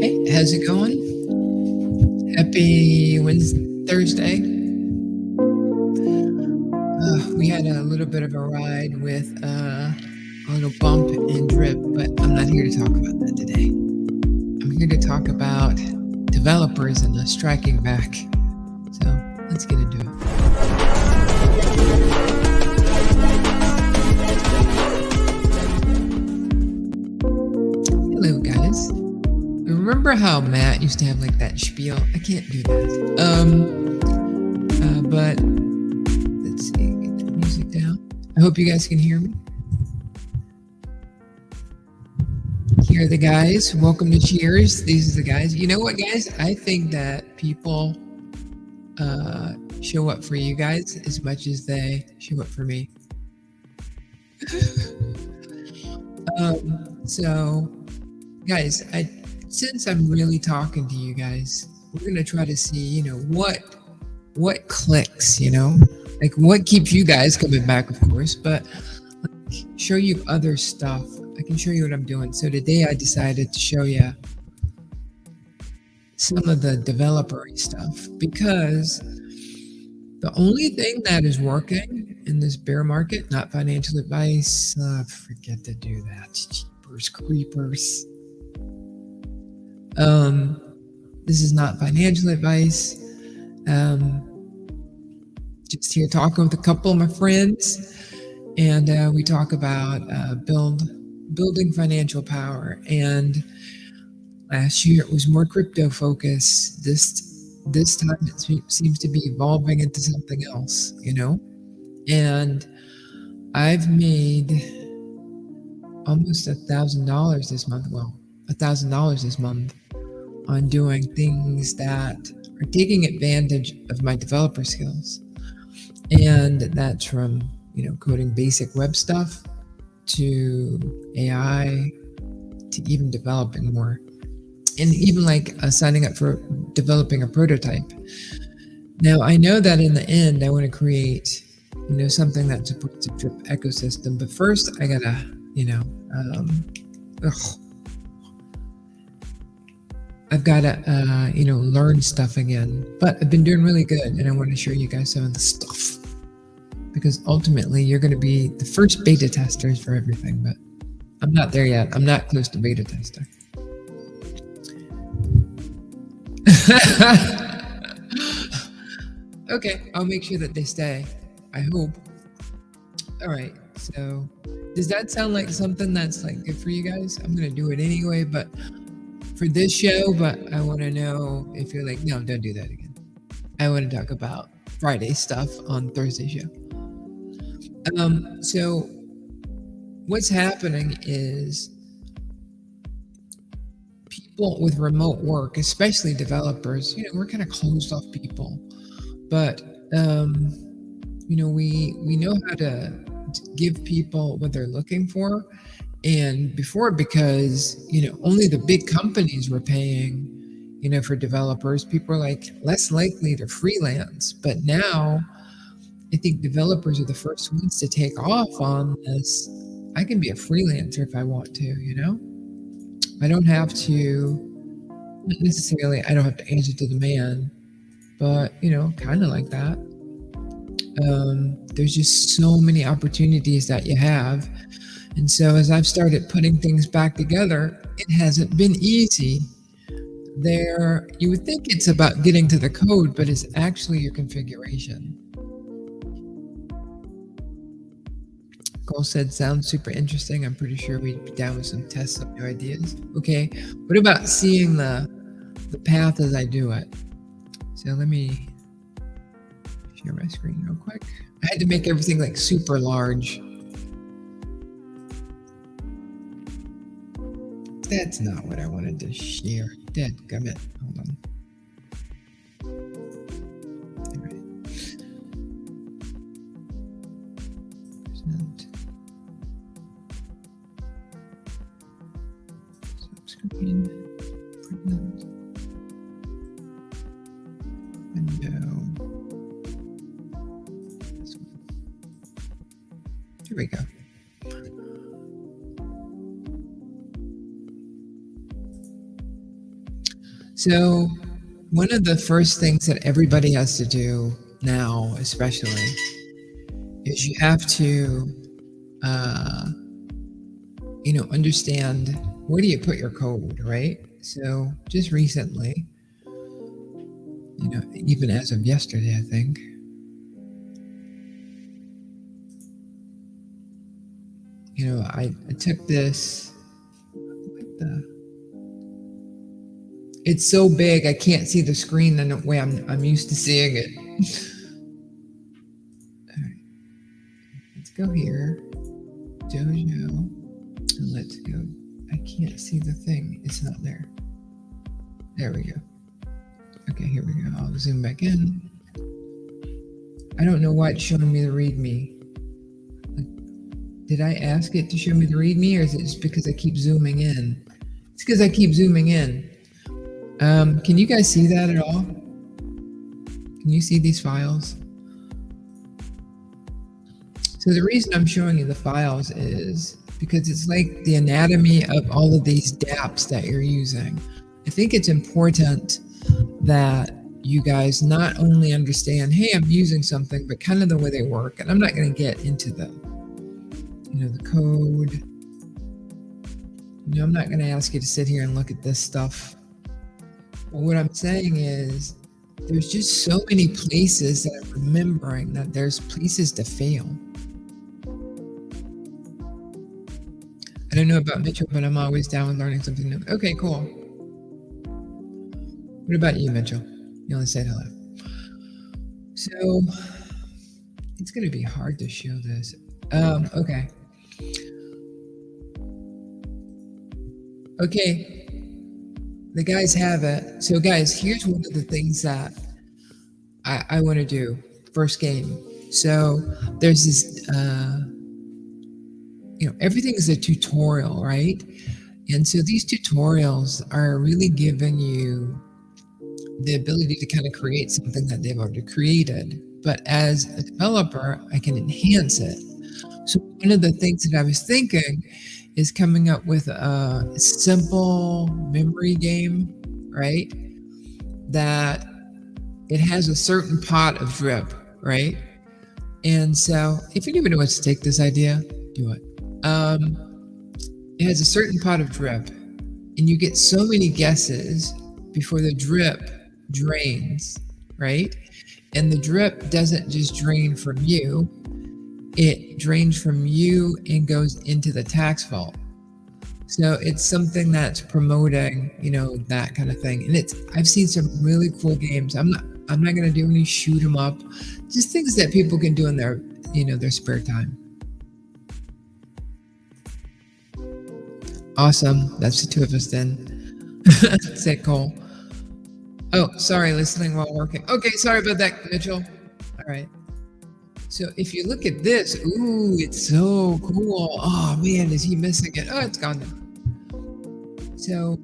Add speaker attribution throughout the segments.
Speaker 1: Hey, how's it going? Happy Wednesday, Thursday. We had a little bit of a ride with a little bump and drip, but I'm not here to talk about that today. I'm here to talk about developers and the striking back. So let's get into it. Hello, guys. Remember how Matt used to have like that spiel? I can't do that. But let's see, get the music down. I hope you guys can hear me. Here are the guys. Welcome to Cheers. These are the guys. You know what, guys? I think that people show up for you guys as much as they show up for me. So, guys, since I'm really talking to you guys, we're gonna try to see, what clicks, like what keeps you guys coming back, of course, but like, show you other stuff. I can show you what I'm doing. So today I decided to show you some of the developer stuff because the only thing that is working in this bear market, not financial advice, forget to do that. Jeepers creepers. This is not financial advice. Just here talking with a couple of my friends, and we talk about building financial power. And last year it was more crypto focused. This time it seems to be evolving into something else, And I've made almost $1,000 this month. Well, $1,000 this month on doing things that are taking advantage of my developer skills. And that's from, coding basic web stuff to AI to even developing more. And even like signing up for developing a prototype. Now, I know that in the end, I want to create, something that supports a drip ecosystem. But first, I gotta, I've got to, learn stuff again. But I've been doing really good, and I want to show you guys some of the stuff. Because ultimately, you're going to be the first beta testers for everything. But I'm not there yet. I'm not close to beta tester. Okay, I'll make sure that they stay. I hope. All right. So, does that sound like something that's like good for you guys? I'm gonna do it anyway, but for this show. But I want to know if you're like, no, don't do that again. I want to talk about Friday stuff on Thursday show. So what's happening is people with remote work, especially developers, we're kind of closed off people, but we know how to give people what they're looking for. And before, because only the big companies were paying, for developers, people are like less likely to freelance. But now I think developers are the first ones to take off on this. I can be a freelancer if I want to, I don't have to, not necessarily, I don't have to answer to the man, but, kind of like that. There's just so many opportunities that you have. And so as I've started putting things back together, it hasn't been easy. You would think it's about getting to the code, but it's actually your configuration. Cole said, sounds super interesting. I'm pretty sure we'd be down with some tests of new ideas. Okay, what about seeing the path as I do it? So let me share my screen real quick. I had to make everything like super large. That's not what I wanted to share. Dadgummit. Hold on. All right. Present. Screen. Present. Window. This one. Here we go. So, one of the first things that everybody has to do now, especially, is you have to, uh, understand where do you put your code, right? So, just recently, even as of yesterday, I think, I took this. What the? It's so big, I can't see the screen the way I'm used to seeing it. All right, let's go here, Dojo, and let's go. I can't see the thing. It's not there. There we go. Okay, here we go. I'll zoom back in. I don't know why it's showing me the README. Did I ask it to show me the README, or is it just because I keep zooming in? It's because I keep zooming in. Can you guys see that at all? Can you see these files? So the reason I'm showing you the files is because it's like the anatomy of all of these dApps that you're using. I think it's important that you guys not only understand, hey, I'm using something, but kind of the way they work. And I'm not going to get into the code. I'm not going to ask you to sit here and look at this stuff. But what I'm saying is there's just so many places that I'm remembering that there's places to fail. I don't know about Mitchell, but I'm always down with learning something new. Okay, cool. What about you, Mitchell? You only said hello. So it's going to be hard to show this. Okay. Okay. The guys have it. So guys, here's one of the things that I want to do. First game. So there's this, everything is a tutorial, right? And so these tutorials are really giving you the ability to kind of create something that they've already created. But as a developer, I can enhance it. So one of the things that I was thinking is coming up with a simple memory game, right? That it has a certain pot of drip, right? And so if anybody wants to take this idea, do it. It has a certain pot of drip, and you get so many guesses before the drip drains, right? And the drip doesn't just drain from you, it drains from you and goes into the tax vault. So it's something that's promoting, that kind of thing. And I've seen some really cool games. I'm not going to do any shoot 'em up, just things that people can do in their, their spare time. Awesome. That's the two of us then. Said Cole. Oh, sorry, listening while working. Okay, sorry about that, Mitchell. All right. So if you look at this, ooh, it's so cool. Oh man, is he missing it? Oh, it's gone now. So,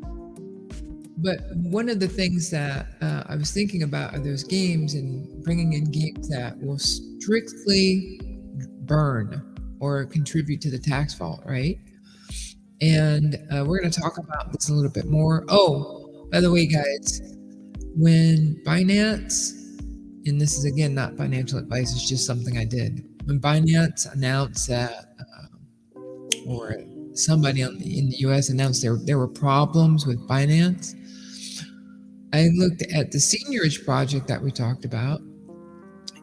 Speaker 1: but one of the things that I was thinking about are those games and bringing in games that will strictly burn or contribute to the tax vault, right? And we're going to talk about this a little bit more. Oh, by the way, guys, when Binance, and this is again not financial advice, it's just something I did. When Binance announced that, or somebody in the US announced there were problems with Binance, I looked at the seniorage project that we talked about,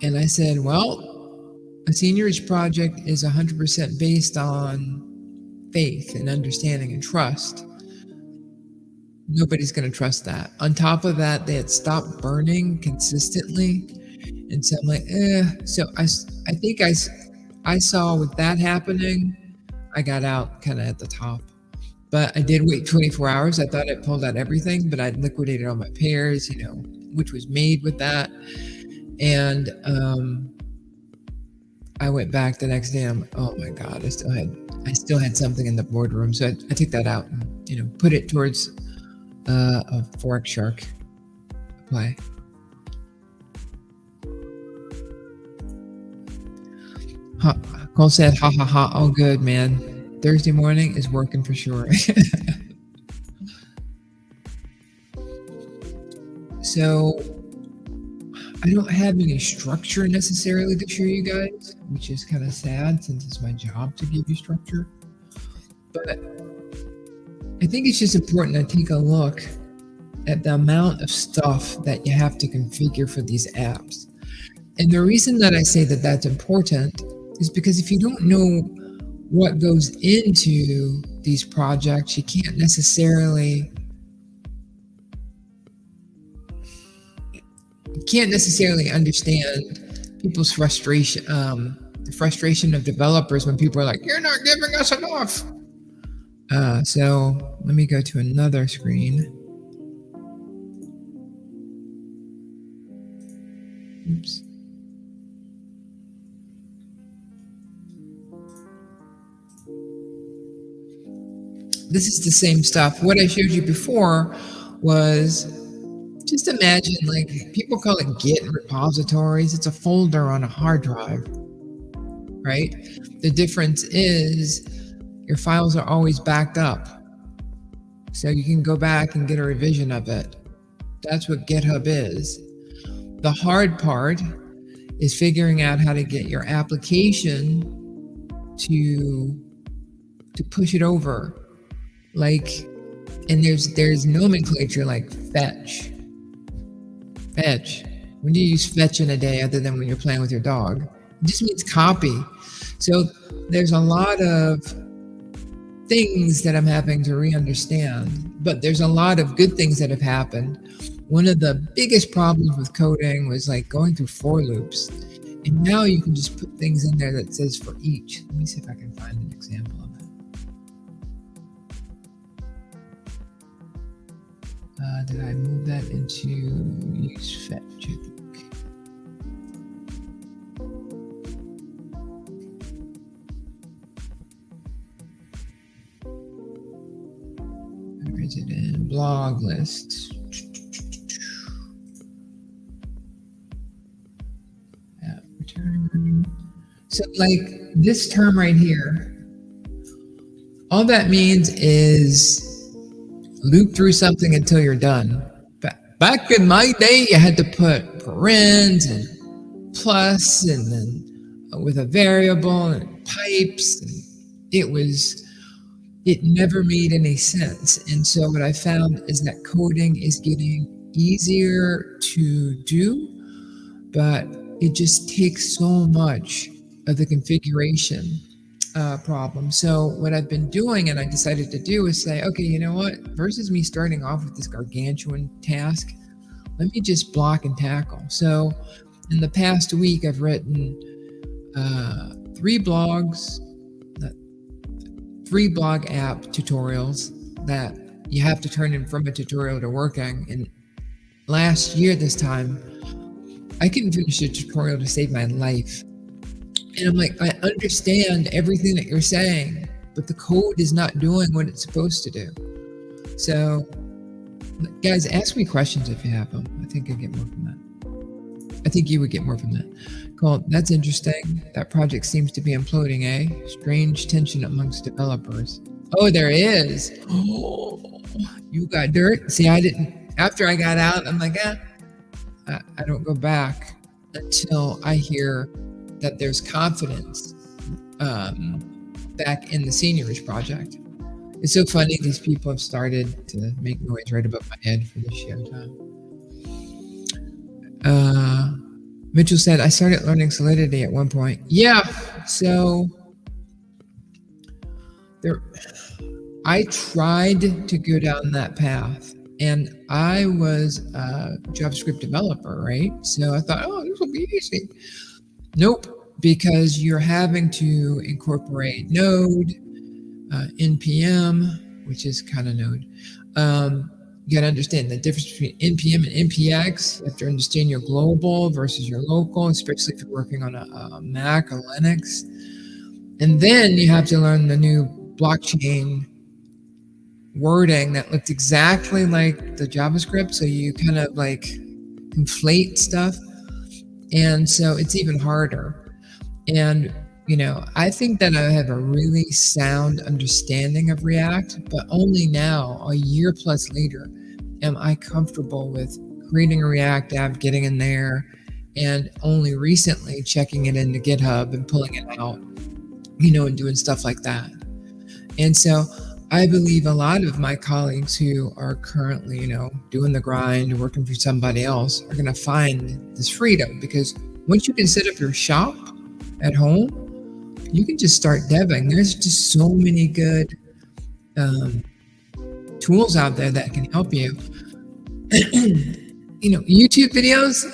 Speaker 1: and I said, well, a seniorage project is 100% based on faith and understanding and trust. Nobody's going to trust that. On top of that, they had stopped burning consistently. And so I'm like, So I think I saw with that happening, I got out kind of at the top. But I did wait 24 hours. I thought I pulled out everything, but I'd liquidated all my pairs, which was made with that. And I went back the next day and I'm like, oh my God, I still had something in the boardroom. So I took that out and, put it towards a Forex Shark play. Cole said, ha ha ha, all good, man. Thursday morning is working for sure. so I don't have any structure necessarily to show you guys, which is kind of sad since it's my job to give you structure. But I think it's just important to take a look at the amount of stuff that you have to configure for these apps. And the reason that I say that that's important is because if you don't know what goes into these projects, you can't necessarily understand people's frustration, the frustration of developers when people are like, "You're not giving us enough." So let me go to another screen. Oops. This is the same stuff. What I showed you before was, just imagine, like, people call it Git repositories. It's a folder on a hard drive, right? The difference is your files are always backed up. So you can go back and get a revision of it. That's what GitHub is. The hard part is figuring out how to get your application to push it over. Like, and there's nomenclature like fetch. When do you use fetch in a day other than when you're playing with your dog? It just means copy. So there's a lot of things that I'm having to re-understand, but there's a lot of good things that have happened. One of the biggest problems with coding was like going through for loops. And now you can just put things in there that says for each. Let me see if I can find an example of it. Did I move that into use fetch, I think? Where is it in blog lists? Return. So like this term right here, all that means is loop through something until you're done. Back in my day, you had to put parens and plus and then with a variable and pipes. And it never made any sense. And so what I found is that coding is getting easier to do, but it just takes so much of the configuration problem. So what I've been doing, and I decided to do, is say, okay, you know what? Versus me starting off with this gargantuan task, let me just block and tackle. So in the past week, I've written 3 blogs, 3 blog app tutorials that you have to turn in from a tutorial to working. And last year, this time, I couldn't finish a tutorial to save my life. And I'm like, I understand everything that you're saying, but the code is not doing what it's supposed to do. So, guys, ask me questions if you have them. I think I get more from that. I think you would get more from that. Cool. That's interesting. That project seems to be imploding, eh? Strange tension amongst developers. Oh, there is. Oh, you got dirt? See, I didn't. After I got out, I'm like, I don't go back until I hear that there's confidence back in the seniors project. It's so funny, these people have started to make noise right above my head for this show time. Mitchell said, I started learning Solidity at one point. Yeah, so I tried to go down that path, and I was a JavaScript developer, right? So I thought, oh, this will be easy. Nope, because you're having to incorporate Node, NPM, which is kind of Node. You got to understand the difference between NPM and NPX. You have to understand your global versus your local, especially if you're working on a Mac or Linux. And then you have to learn the new blockchain wording that looks exactly like the JavaScript. So you kind of like conflate stuff. And so it's even harder. And, you know, I think that I have a really sound understanding of React, but only now, a year plus later, am I comfortable with creating a React app, getting in there, and only recently checking it into GitHub and pulling it out, and doing stuff like that. And so I believe a lot of my colleagues who are currently, doing the grind and working for somebody else are going to find this freedom, because once you can set up your shop at home, you can just start deving. There's just so many good tools out there that can help you. YouTube videos,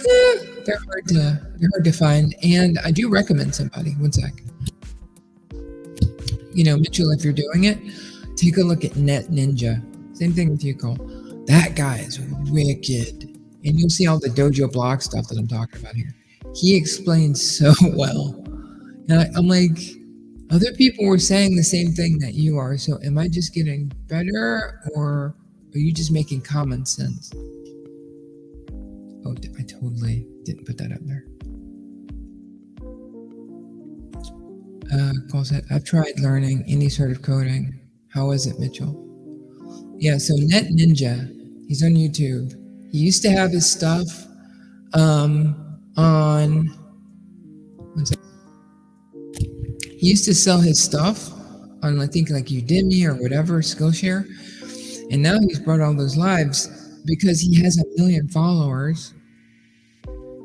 Speaker 1: they're hard to find. And I do recommend somebody. One sec. Mitchell, if you're doing it, take a look at Net Ninja. Same thing with you, Cole. That guy is wicked. And you'll see all the dojo block stuff that I'm talking about here. He explains so well. And I'm like, other people were saying the same thing that you are. So am I just getting better, or are you just making common sense? Oh, I totally didn't put that up there. Cole said, I've tried learning any sort of coding. How is it, Mitchell? Yeah, so Net Ninja, he's on YouTube. He used to have his stuff on... He used to sell his stuff on, I think, like Udemy or whatever, Skillshare. And now he's brought all those lives because he has 1 million followers.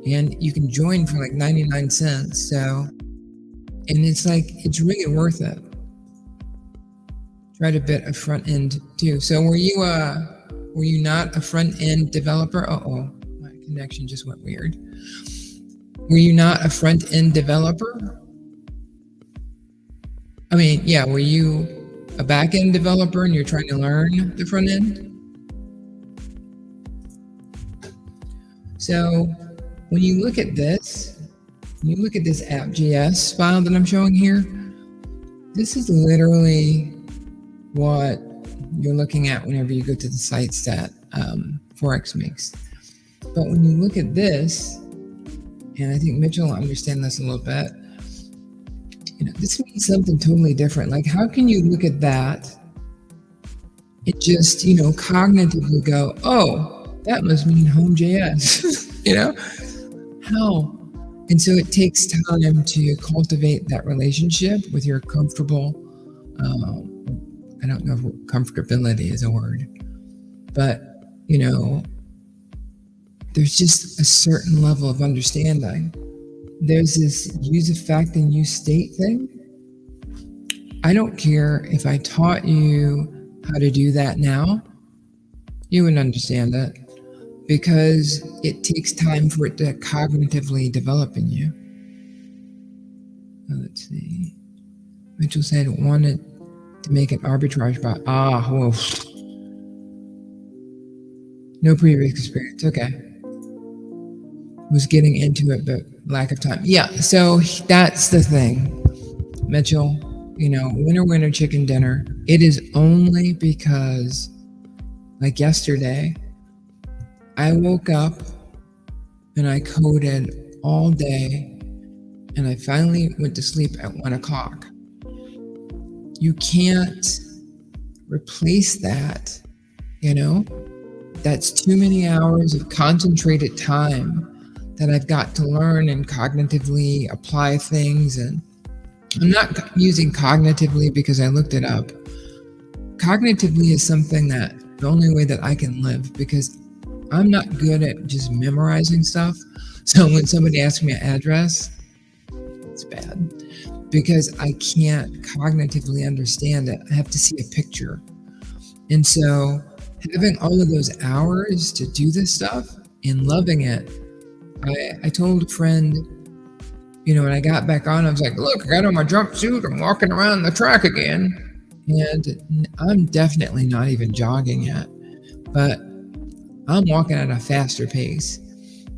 Speaker 1: And you can join for like 99 cents. So, and it's really worth it. Tried a bit of front end too. So were you not a front end developer? Uh-oh, my connection just went weird. Were you not a front end developer? I mean, yeah, were you a back end developer and you're trying to learn the front end? So when you look at this app.js file that I'm showing here, this is literally what you're looking at whenever you go to the sites that Forex makes. But when you look at this, and I think Mitchell will understand this a little bit, this means something totally different. Like, how can you look at that and just, cognitively go, oh, that must mean Home.js, How? And so it takes time to cultivate that relationship with your comfortable, I don't know if comfortability is a word, but, there's just a certain level of understanding. There's this use effect and use state thing. I don't care if I taught you how to do that now, you wouldn't understand it, because it takes time for it to cognitively develop in you. Let's see. Mitchell said wanted to make an arbitrage bot. Whoa. No previous experience. Okay. Was getting into it, but lack of time. Yeah, so that's the thing, Mitchell. Winner, chicken dinner. It is only because, like yesterday, I woke up and I coded all day, and I finally went to sleep at 1 o'clock. You can't replace that, That's too many hours of concentrated time that I've got to learn and cognitively apply things. And I'm not using cognitively because I looked it up. Cognitively is something that the only way that I can live, because I'm not good at just memorizing stuff. So when somebody asks me an address, it's bad because I can't cognitively understand it. I have to see a picture. And so having all of those hours to do this stuff and loving it, I told a friend, when I got back on, I was like, look, I got on my jumpsuit, I'm walking around the track again. And I'm definitely not even jogging yet, but I'm walking at a faster pace.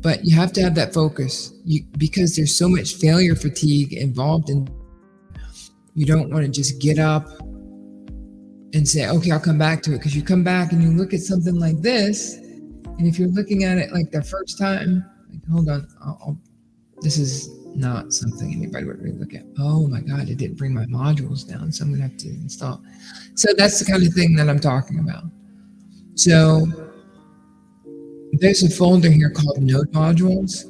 Speaker 1: But you have to have that focus because there's so much failure fatigue involved in. You don't want to just get up and say, okay, I'll come back to it. Because you come back and you look at something like this, and if you're looking at it like the first time, hold on, this is not something anybody would really look at. Oh my God, it didn't bring my modules down, so I'm gonna have to install. So that's the kind of thing that I'm talking about. So There's a folder here called Node Modules.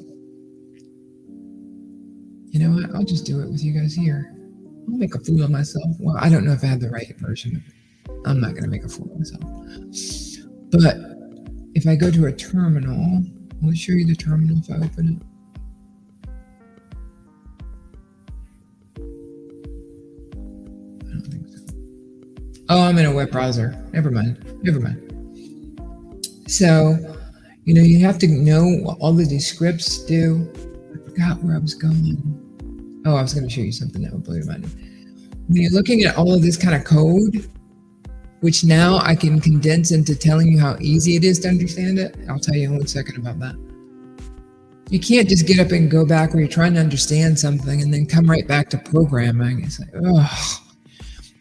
Speaker 1: You know what? I'll just do it with you guys here. I'll make a fool of myself. Well, I don't know if I have the right version of it. I'm not going to make a fool of myself. But if I go to a terminal, I'll show you the terminal if I open it. I don't think so. Oh, I'm in a web browser. Never mind. So, you have to know what all of these scripts do. I forgot where I was going. Oh, I was going to show you something that would blow your mind. When you're looking at all of this kind of code, which now I can condense into telling you how easy it is to understand it, I'll tell you in 1 second about that. You can't just get up and go back where you're trying to understand something and then come right back to programming. It's like, oh,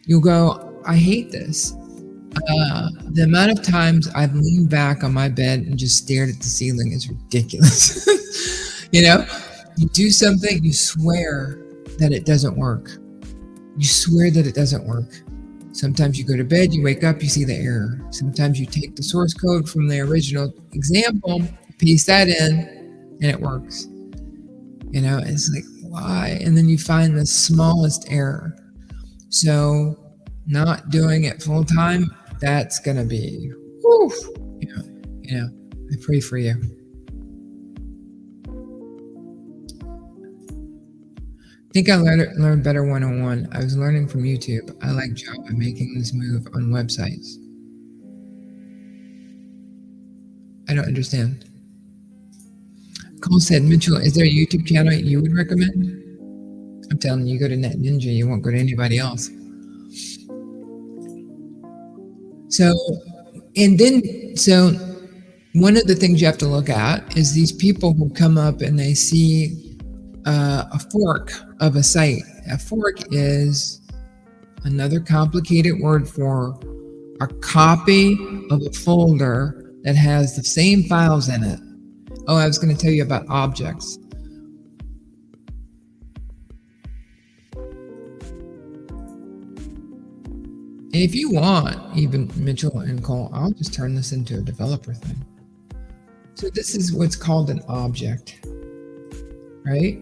Speaker 1: you'll go, I hate this. The amount of times I've leaned back on my bed and just stared at the ceiling is ridiculous. You do something, you swear that it doesn't work. You swear that it doesn't work. Sometimes you go to bed, you wake up, you see the error. Sometimes you take the source code from the original example, paste that in, and it works. It's like, why? And then you find the smallest error. So not doing it full time, that's going to be, whew, I pray for you. I think I learned better 101. I was learning from YouTube. I like Java making this move on websites. I don't understand. Cole said, Mitchell, is there a YouTube channel you would recommend? I'm telling you, go to Net Ninja, you won't go to anybody else. So one of the things you have to look at is these people who come up and they see a fork of a site. A fork is another complicated word for a copy of a folder that has the same files in it. Oh, I was going to tell you about objects. And if you want, even Mitchell and Cole, I'll just turn this into a developer thing. So this is what's called an object, right?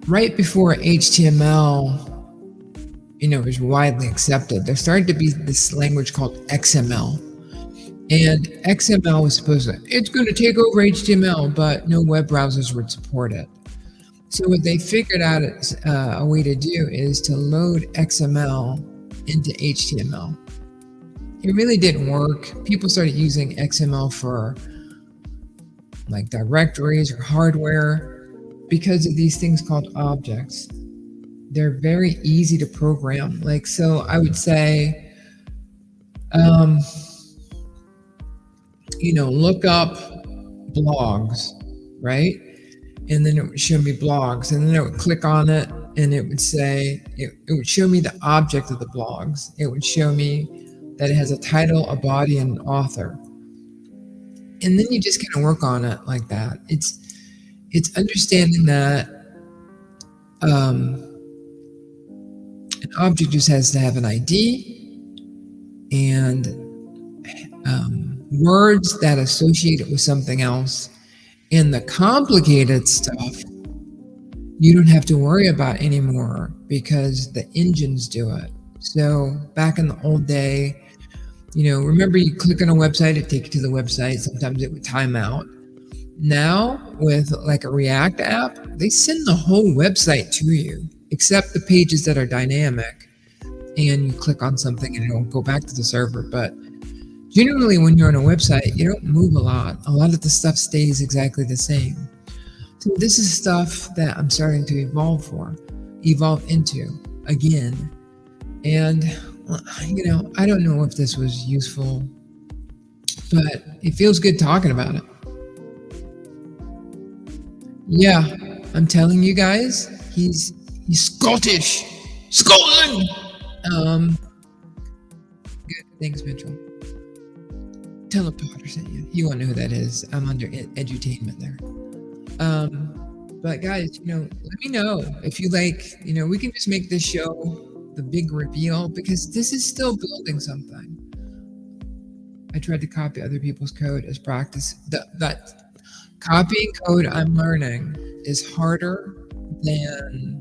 Speaker 1: Right before HTML, was widely accepted, there started to be this language called XML. And XML was it's going to take over HTML, but no web browsers would support it. So what they figured out a way to do is to load XML into HTML. It really didn't work. People started using XML for like directories or hardware because of these things called objects. They're very easy to program. So I would say, look up blogs, right? And then it would show me blogs, and then I would click on it, and it would say, it would show me the object of the blogs. It would show me that it has a title, a body, and an author. And then you just kind of work on it like that. It's understanding that an object just has to have an ID and words that associate it with something else. And the complicated stuff, you don't have to worry about anymore because the engines do it. So back in the old day, remember you click on a website, it takes you to the website. Sometimes it would time out. Now with like a React app, they send the whole website to you, except the pages that are dynamic. And you click on something and it'll go back to the server. But generally, when you're on a website, you don't move a lot. A lot of the stuff stays exactly the same. So this is stuff that I'm starting to evolve into again. And, I don't know if this was useful, but it feels good talking about it. Yeah, I'm telling you guys, he's Scottish. Scotland! Good. Thanks, Mitchell. Tell him Potter sent you. You won't know who that is. I'm under edutainment there. But guys, let me know if you like, we can just make this show the big reveal because this is still building something. I tried to copy other people's code as practice. That copying code, I'm learning, is harder than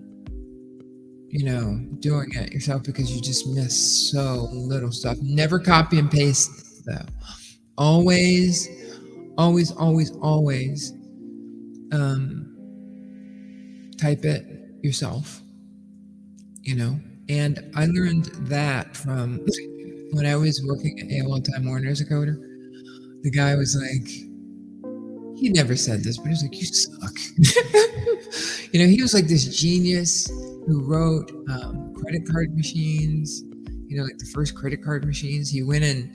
Speaker 1: doing it yourself, because you just miss so little stuff. Never copy and paste though. Always, always, always, always type it yourself. And I learned that from when I was working at AOL Time Warner as a coder. The guy was like, he never said this, but he was like, "You suck." He was like this genius who wrote credit card machines, like the first credit card machines. He went and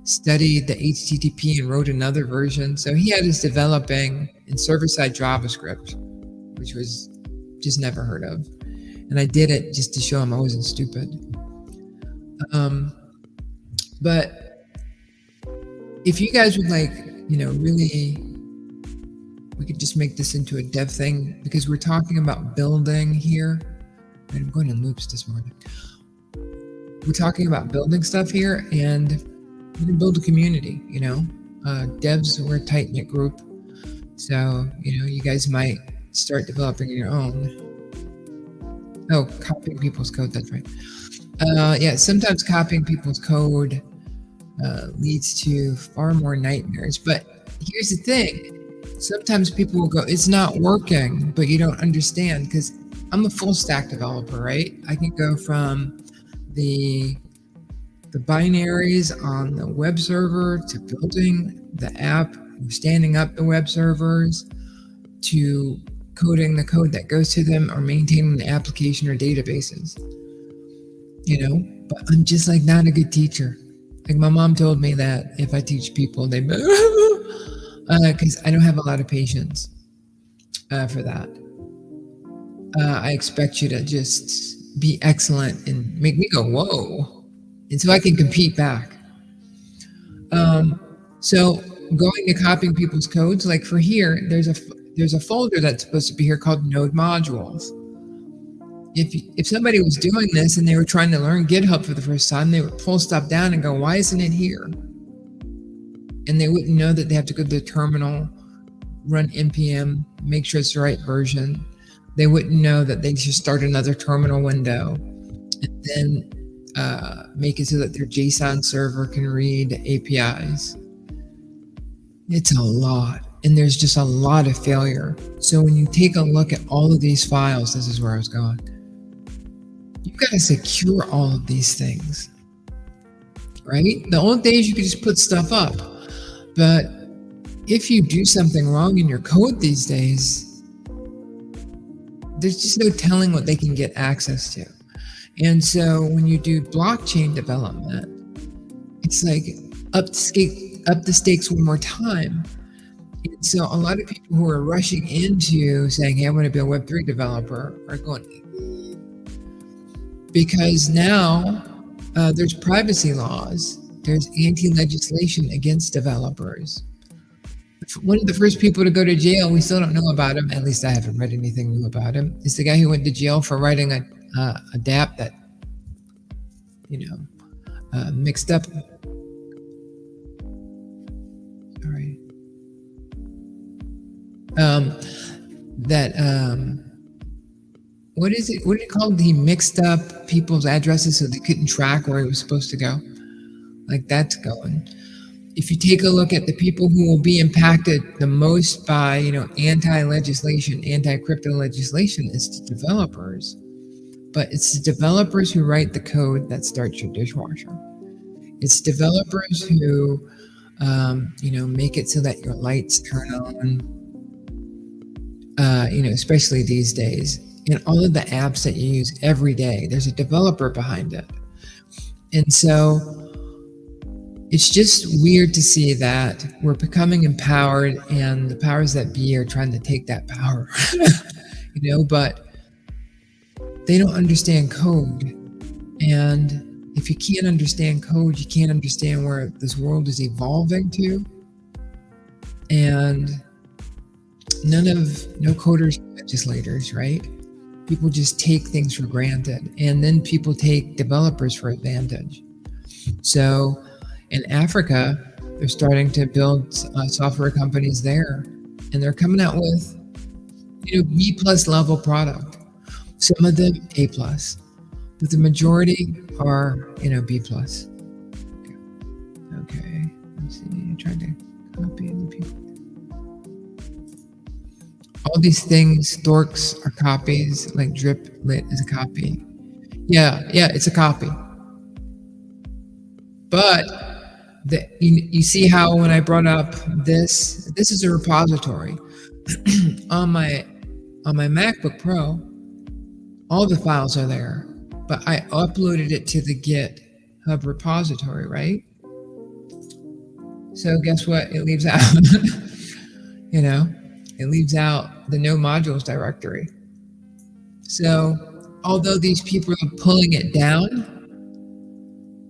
Speaker 1: studied the HTTP and wrote another version. So he had us developing in server-side JavaScript, which was just never heard of. And I did it just to show him I wasn't stupid. But if you guys would like, really, we could just make this into a dev thing, because we're talking about building here. And I'm going in loops this morning. We're talking about building stuff here, and we can build a community, devs, we're a tight-knit group. So, you guys might start developing your own. Oh, copying people's code, that's right. Yeah, sometimes copying people's code leads to far more nightmares. But here's the thing. Sometimes people will go, it's not working, but you don't understand, because I'm a full stack developer, right? I can go from the binaries on the web server to building the app, standing up the web servers, to coding the code that goes to them, or maintaining the application or databases. But I'm just like not a good teacher. Like my mom told me that if I teach people, they because I don't have a lot of patience for that. I expect you to just be excellent and make me go, whoa, and so I can compete back. So going to copying people's codes, like for here, there's a folder that's supposed to be here called node modules. If somebody was doing this and they were trying to learn GitHub for the first time, they would pull stuff down and go, why isn't it here? And they wouldn't know that they have to go to the terminal, run npm, make sure it's the right version. They wouldn't know that they should start another terminal window and then make it so that their JSON server can read APIs. It's a lot, and there's just a lot of failure. So when you take a look at all of these files, this is where I was going. You've got to secure all of these things, right? The old days you could just put stuff up, but if you do something wrong in your code these days, there's just no telling what they can get access to. And so when you do blockchain development, it's like up the stakes one more time. And so a lot of people who are rushing into saying, hey, I want to be a Web3 developer are going, because now there's privacy laws, there's anti-legislation against developers. One of the first people to go to jail, we still don't know about him, at least I haven't read anything new about him, is the guy who went to jail for writing a dApp that, mixed up. All right. What is it called? He mixed up people's addresses so they couldn't track where he was supposed to go. Like that's going. If you take a look at the people who will be impacted the most by, anti-legislation, anti-crypto legislation, is the developers. But it's the developers who write the code that starts your dishwasher. It's developers who, make it so that your lights turn on, especially these days. And all of the apps that you use every day, there's a developer behind it. And so it's just weird to see that we're becoming empowered and the powers that be are trying to take that power, but they don't understand code. And if you can't understand code, you can't understand where this world is evolving to. And no coders are legislators, right? People just take things for granted, and then people take developers for advantage. So in Africa, They're starting to build software companies there, and they're coming out with B plus level product. Some of them A plus, but the majority are B plus. Okay, let's see. I tried to copy any people. All these things, dorks are copies. Like drip lit is a copy. Yeah, it's a copy. But you see how when I brought up this is a repository on my MacBook Pro. All the files are there, but I uploaded it to the GitHub repository, right? So guess what? It leaves out, it leaves out the no modules directory. So although these people are pulling it down,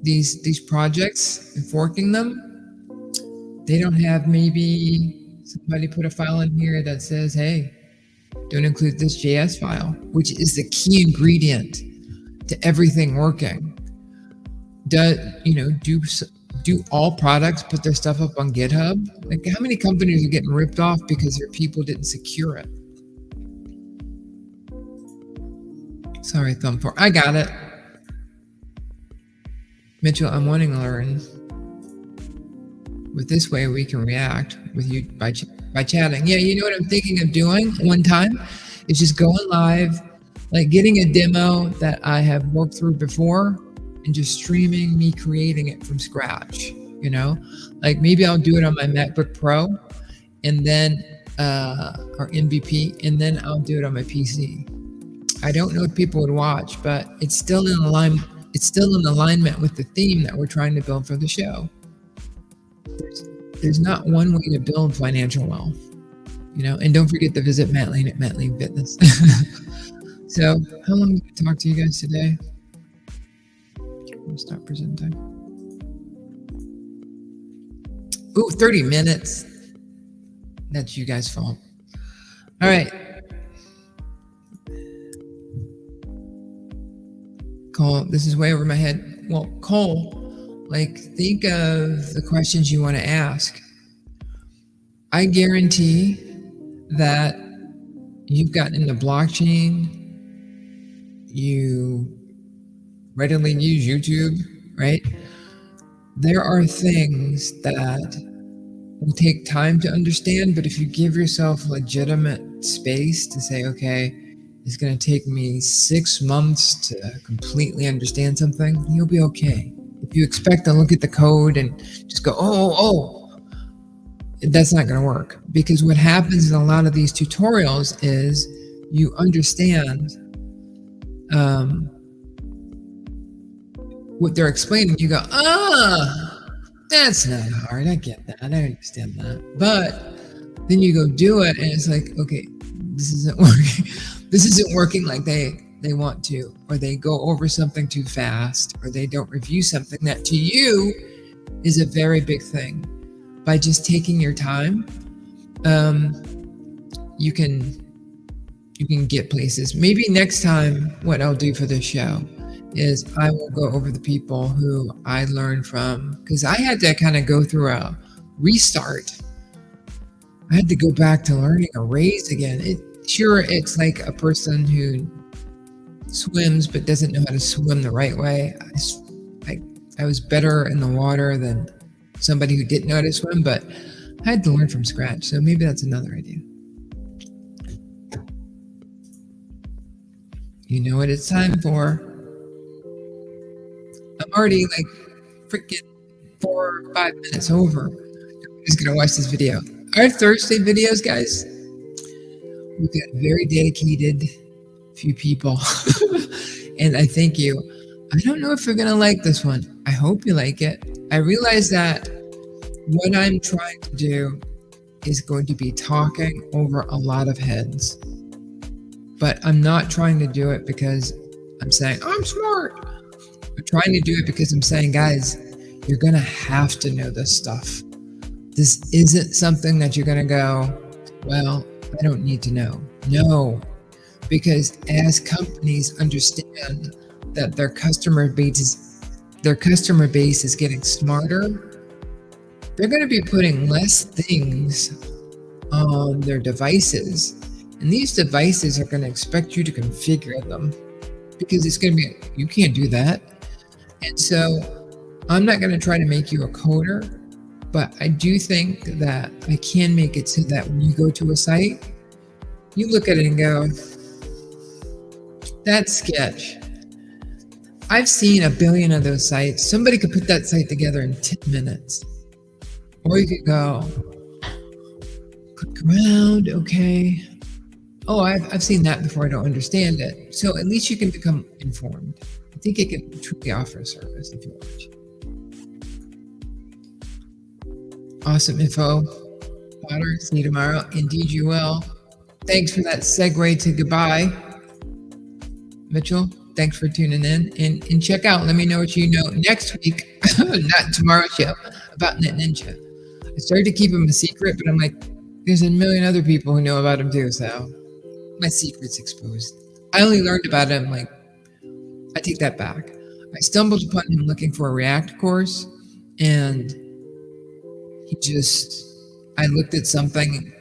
Speaker 1: these projects and forking them, they don't have maybe somebody put a file in here that says, hey, don't include this JS file, which is the key ingredient to everything working. Do all products put their stuff up on GitHub? Like, how many companies are getting ripped off because their people didn't secure it? Sorry, thumb 4. I got it. Mitchell, I'm wanting to learn. With this way, we can react with you by chatting. Yeah, you know what I'm thinking of doing one time? Is just going live, like getting a demo that I have worked through before and just streaming me creating it from scratch, Like maybe I'll do it on my MacBook Pro and then, or MVP, and then I'll do it on my PC. I don't know if people would watch, but it's still in alignment. It's still in alignment with the theme that we're trying to build for the show. There's not one way to build financial wealth, and don't forget to visit Matt Lane at Matt Lane Fitness. So how long did I talk to you guys today? Stop presenting. Ooh, 30 minutes. That's you guys' fault. All right. Cole, this is way over my head. Well, Cole, think of the questions you want to ask. I guarantee that you've gotten into blockchain, you readily use YouTube, right? There are things that will take time to understand, but if you give yourself legitimate space to say, okay, it's going to take me 6 months to completely understand something, you'll be okay. If you expect to look at the code and just go, oh, that's not going to work. Because what happens in a lot of these tutorials is you understand what they're explaining. You go, that's not hard. I get that. I understand that. But then you go do it and it's like, okay, this isn't working. This isn't working like they want to, or they go over something too fast, or they don't review something that to you is a very big thing. By just taking your time, you can get places. Maybe next time what I'll do for this show is I will go over the people who I learned from, because I had to kind of go through a restart. I had to go back to learning a raise again. It's like a person who swims but doesn't know how to swim the right way. I was better in the water than somebody who didn't know how to swim, but I had to learn from scratch. So maybe that's another idea. You know what it's time for? I'm already freaking 4 or 5 minutes over. I'm just gonna watch this video. Our Thursday videos, guys, we've got very dedicated few people. And I thank you. I don't know if you're gonna like this one. I hope you like it. I realize that what I'm trying to do is going to be talking over a lot of heads. But I'm not trying to do it because I'm saying, I'm smart. I'm trying to do it because I'm saying, guys, you're going to have to know this stuff. This isn't something that you're going to go, well, I don't need to know. No, because as companies understand that their customer base is getting smarter, they're going to be putting less things on their devices. And these devices are going to expect you to configure them because it's going to be, you can't do that. And so I'm not going to try to make you a coder, but I do think that I can make it so that when you go to a site, you look at it and go, that sketch. I've seen a billion of those sites. Somebody could put that site together in 10 minutes. Or you could go, click around, okay. Oh, I've seen that before, I don't understand it. So at least you can become informed. I think it can truly offer a service if you watch. Awesome info, Potter. See you tomorrow. Indeed you will. Thanks for that segue to goodbye. Mitchell, thanks for tuning in. And check out, let me know what you know next week, not tomorrow's show, about Net Ninja. I started to keep him a secret, but I'm like, there's a million other people who know about him too, so my secret's exposed. I only learned about him, like, I take that back. I stumbled upon him looking for a React course, and I looked at something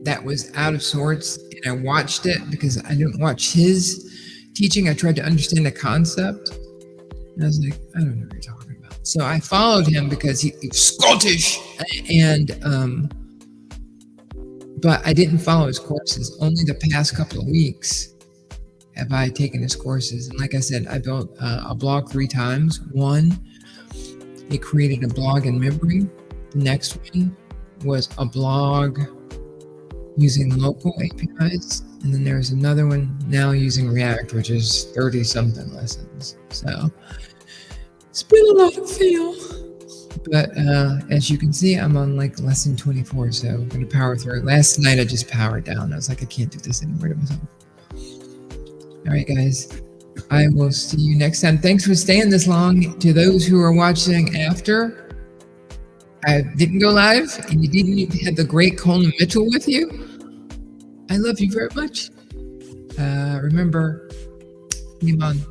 Speaker 1: that was out of sorts, and I watched it because I didn't watch his teaching. I tried to understand the concept, and I was like, I don't know what you're talking about. So I followed him because he was Scottish, and but I didn't follow his courses. Only the past couple of weeks have I taken his courses. And like I said, I built a blog 3 times. One, it created a blog in memory. The next one was a blog using local APIs. And then there's another one now using React, which is 30 something lessons. So it's been a lot of fail. But as you can see, I'm on like lesson 24, so I'm going to power through. Last night, I just powered down. I was like, I can't do this anymore to myself. All right, guys. I will see you next time. Thanks for staying this long. To those who are watching after, I didn't go live, and you didn't have the great Coleman Mitchell with you. I love you very much. Remember, Iman.